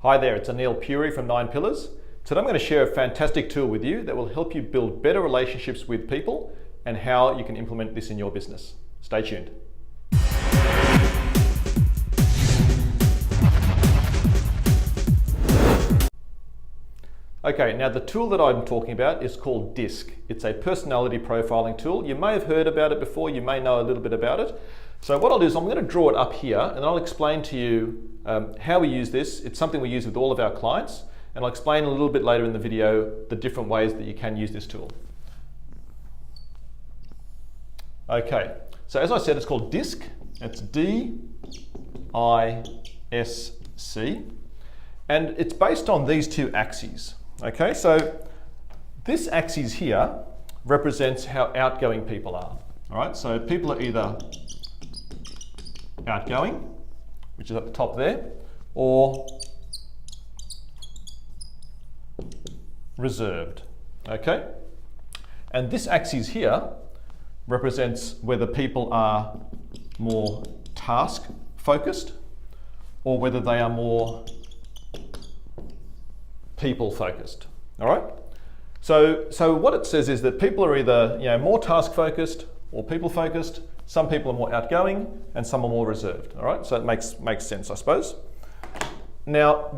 Hi there, it's Anil Puri from 9 Pillars. Today I'm going to share a fantastic tool with you that will help you build better relationships with people and how you can implement this in your business. Stay tuned. Okay, now the tool that I'm talking about is called DISC. It's a personality profiling tool. You may have heard about it before, you may know a little bit about it. So what I'll do is I'm going to draw it up here and I'll explain to you how we use this. It's something we use with all of our clients, and I'll explain a little bit later in the video the different ways that you can use this tool. Okay, so as I said, it's called DISC. It's D-I-S-C, and it's based on these two axes. Okay, so this axis here represents how outgoing people are. All right, so people are either outgoing, which is at the top there, or reserved. Okay, and this axis here represents whether people are more task focused or whether they are more people focused. All right, so what it says is that people are either more task focused or people focused. Some people are more outgoing and some are more reserved. All right, so it makes sense, I suppose. Now,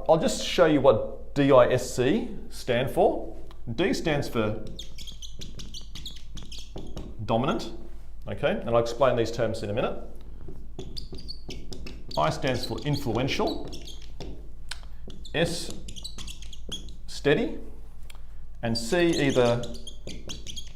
I'll just show you what DISC stand for. D stands for dominant. Okay, and I'll explain these terms in a minute. I stands for influential. S, steady. And C, either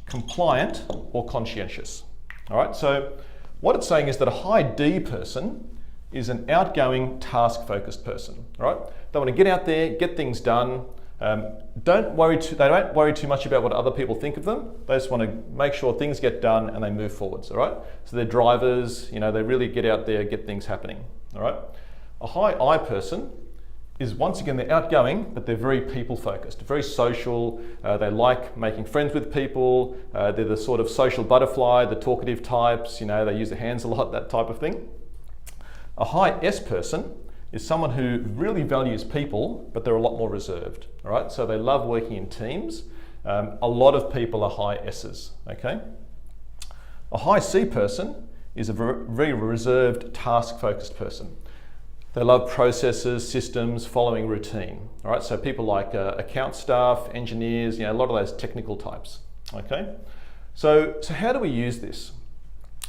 compliant or conscientious. All right, so what it's saying is that a high D person is an outgoing, task-focused person. All right, they want to get out there, get things done. They don't worry too much about what other people think of them. They just want to make sure things get done and they move forwards. All right, so they're drivers. They really get out there, get things happening. All right, a high I person is, once again, they're outgoing, but they're very people-focused, very social. They like making friends with people. They're the sort of social butterfly, the talkative types. They use their hands a lot, that type of thing. A high S person is someone who really values people, but they're a lot more reserved. All right, so they love working in teams. A lot of people are high S's. Okay. A high C person is a very reserved, task-focused person. They love processes, systems, following routine. All right, so people like account staff, engineers, a lot of those technical types. Okay, so how do we use this?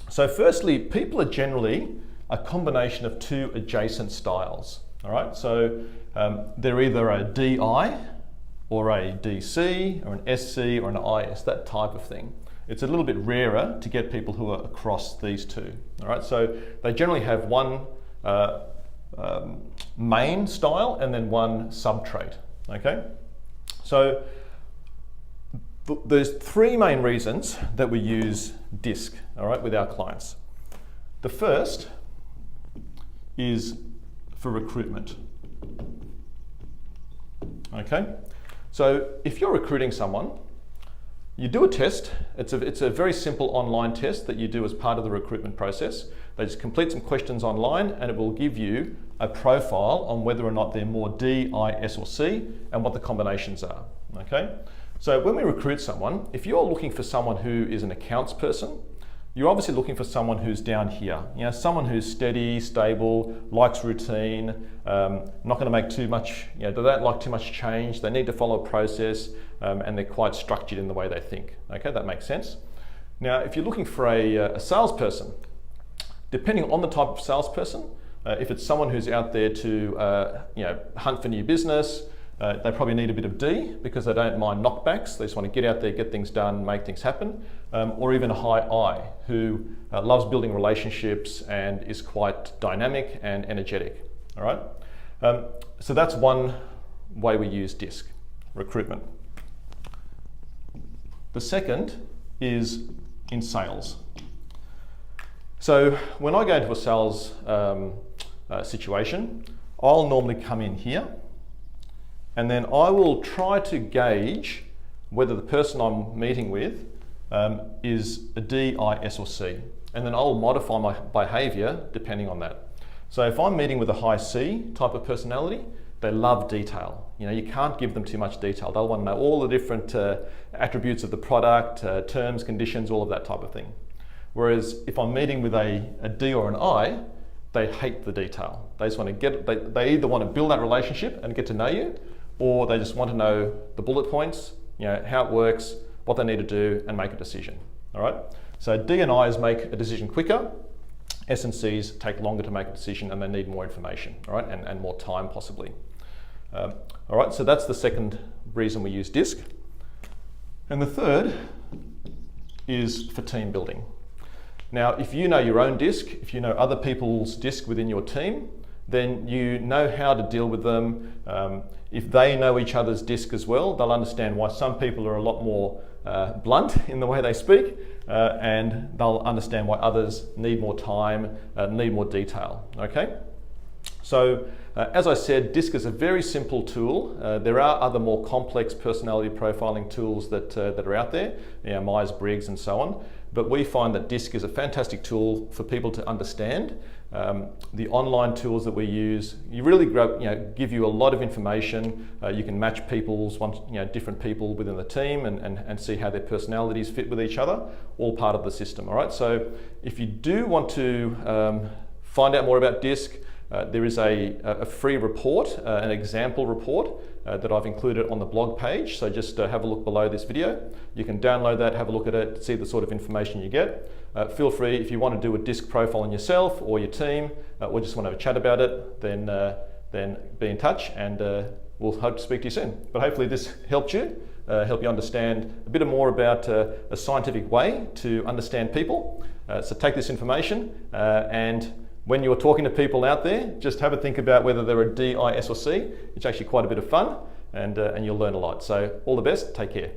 So firstly, people are generally a combination of two adjacent styles. All right, so they're either a DI or a DC or an SC or an IS, that type of thing. It's a little bit rarer to get people who are across these two. All right, so they generally have one main style and then one sub-trait. Okay, so there's three main reasons that we use DISC, all right, with our clients. The first is for recruitment. Okay, so if you're recruiting someone, you do a test. It's a very simple online test that you do as part of the recruitment process. They just complete some questions online and it will give you a profile on whether or not they're more D, I, S or C and what the combinations are. Okay, so when we recruit someone, if you're looking for someone who is an accounts person, you're obviously looking for someone who's down here. Someone who's steady, stable, likes routine, not going to make too much, they don't like too much change, they need to follow a process, and they're quite structured in the way they think. Okay, that makes sense. Now, if you're looking for a salesperson, depending on the type of salesperson, if it's someone who's out there to hunt for new business, they probably need a bit of D because they don't mind knockbacks. They just want to get out there, get things done, make things happen. Or even a high I who loves building relationships and is quite dynamic and energetic. All right. So that's one way we use DISC, recruitment. The second is in sales. So when I go into a sales situation, I'll normally come in here and then I will try to gauge whether the person I'm meeting with is a D, I, S or C. And then I'll modify my behavior depending on that. So if I'm meeting with a high C type of personality, they love detail. You know, you can't give them too much detail. They'll want to know all the different attributes of the product, terms, conditions, all of that type of thing. Whereas if I'm meeting with a D or an I, they hate the detail. They just want to get, they either want to build that relationship and get to know you, or they just want to know the bullet points, you know, how it works, what they need to do, and make a decision. All right. So D and I's make a decision quicker. S and C's take longer to make a decision, and they need more information. All right, and more time possibly. All right. So that's the second reason we use DISC. And the third is for team building. Now, if you know your own DISC, if you know other people's DISC within your team, then you know how to deal with them. If they know each other's DISC as well, they'll understand why some people are a lot more blunt in the way they speak, and they'll understand why others need more time, need more detail, okay? So, as I said, DISC is a very simple tool. There are other more complex personality profiling tools that are out there, you know, Myers-Briggs and so on, but we find that DISC is a fantastic tool for people to understand. The online tools that we use, give you a lot of information. You can match different people within the team and see how their personalities fit with each other, all part of the system. All right. So if you do want to find out more about DISC, there is a free report, an example report that I've included on the blog page. So just have a look below this video. You can download that, have a look at it, see the sort of information you get. Feel free, if you want to do a DISC profile on yourself or your team, or just want to have a chat about it, then be in touch, and we'll hope to speak to you soon. But hopefully this helped you, help you understand a bit more about a scientific way to understand people. So take this information and when you're talking to people out there, just have a think about whether they're a D, I, S or C. It's actually quite a bit of fun, and you'll learn a lot. So all the best, take care.